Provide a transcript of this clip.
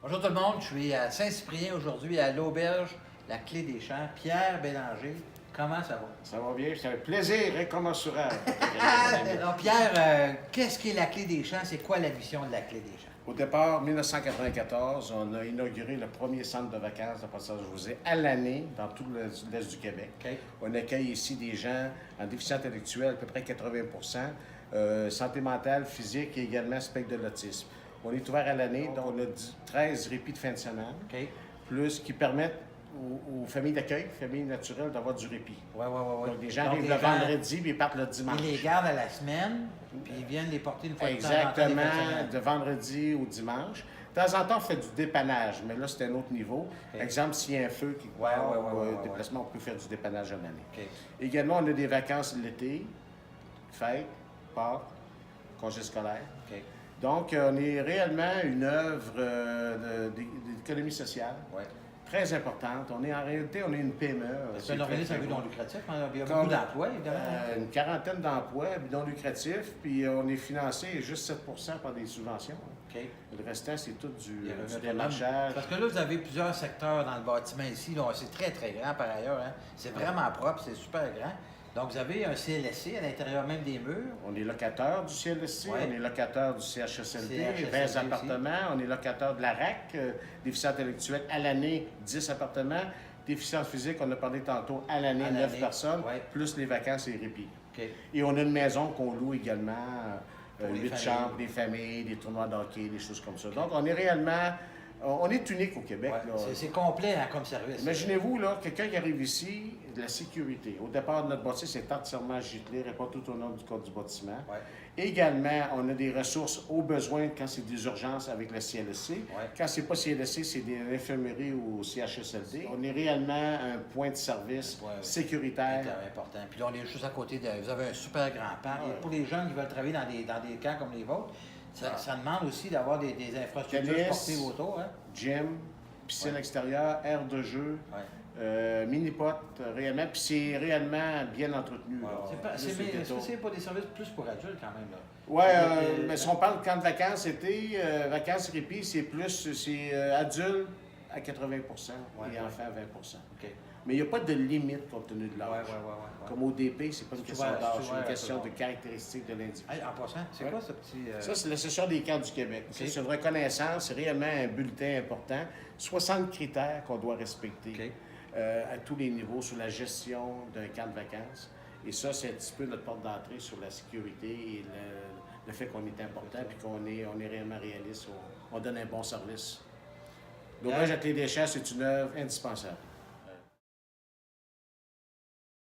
Bonjour tout le monde, je suis à Saint-Cyprien aujourd'hui à l'auberge La Clé des Champs. Pierre Bélanger, comment ça va? Ça va bien, c'est un plaisir incommensurable. Alors Pierre, qu'est-ce qu'est La Clé des Champs? C'est quoi la mission de La Clé des Champs? Au départ, 1994, on a inauguré le premier centre de vacances de Passage-José à l'année dans tout l'Est du Québec. Okay. On accueille ici des gens en déficient intellectuel, à peu près 80 santé mentale, physique et également spectre de l'autisme. On est ouvert à l'année, donc on a 13 répits de fin de semaine, Okay. plus qui permettent aux familles d'accueil, familles naturelles, d'avoir du répit. Oui. Donc, les gens arrivent le vendredi, puis ils partent le dimanche. Ils les gardent à la semaine, puis ils viennent les porter une fois de temps en temps, Exactement, des fins de semaine. de vendredi au dimanche. De temps en temps, on fait du dépannage, mais là, c'est un autre niveau. Okay. Exemple, s'il y a un feu qui Ouais, déplacement, on peut faire du dépannage en année. Okay. Également, on a des vacances l'été, fêtes, Pâques, congés scolaires. Okay. Donc, on est réellement une œuvre d'économie sociale. Ouais. Très importante. On est en réalité, on est une PME. C'est un organisme à but non lucratif, hein? Il y a Comme, beaucoup d'emplois, évidemment. Une quarantaine d'emplois, à but non lucratif, puis on est financé juste 7 par des subventions. Okay. Le restant, c'est tout du Il y a démarchage. Parce que là, vous avez plusieurs secteurs dans le bâtiment ici. C'est très, très grand par ailleurs. Hein? C'est vraiment propre, c'est super grand. Donc, vous avez un CLSC à l'intérieur même des murs. On est locataire du CLSC, Ouais. on est locataire du CHSLD, CHSLD 20 aussi. appartements. On est locataire de la RAC, déficient intellectuel, à l'année, 10 appartements. Déficience physique, on a parlé tantôt, à l'année, À 9 l'année, personnes, ouais. plus les vacances et les répits. OK. Et on a une maison qu'on loue également, Pour les 8 familles. chambres, des familles, des tournois de hockey, des choses comme ça. Donc, on est réellement, on est unique au Québec. Ouais. Là. C'est complet hein, comme service. Imaginez-vous, là, quelqu'un qui arrive ici, de la sécurité. Au départ de notre bâtisse, c'est entièrement giclé, répond tout au nom du code du bâtiment. Ouais. Également, on a des ressources aux besoins quand c'est des urgences avec le CLSC. Ouais. Quand c'est pas CLSC, c'est des infirmeries ou CHSLD. On est réellement un point de service Ouais, sécuritaire. C'est important. Puis là, on est juste à côté de. Vous avez un super grand parc. Ouais. Et pour les jeunes qui veulent travailler dans des camps comme les vôtres, ça demande aussi d'avoir des infrastructures Tennis, sportives autour. Hein? Gym, piscine Ouais. extérieure, aire de jeu. Ouais. Mini-pot, réellement, puis c'est réellement bien entretenu. Ouais. là. Est-ce Juste que les détours. c'est pas des services plus pour adultes quand même? Là? Oui, mais si on parle de camp de vacances été, vacances répit, c'est plus, c'est adulte à 80 et enfants à 20 OK. Mais il n'y a pas de limite compte tenu de l'âge. Ouais. Comme ODP, c'est pas une C'est question ouvert, d'âge, c'est c'est une ouvert à question tout le de caractéristiques de l'individu. Hey, en passant, c'est Ouais. quoi ce petit. Ça, c'est l'Association des camps du Québec. OK. C'est une reconnaissance, c'est réellement un bulletin important. 60 critères qu'on doit respecter OK. à tous les niveaux sur la gestion d'un camp de vacances. Et ça, c'est un petit peu notre porte d'entrée sur la sécurité et le fait qu'on est important et qu'on est réellement réaliste. On donne un bon service. L'ouvrage à Clé des Champs, c'est une œuvre indispensable.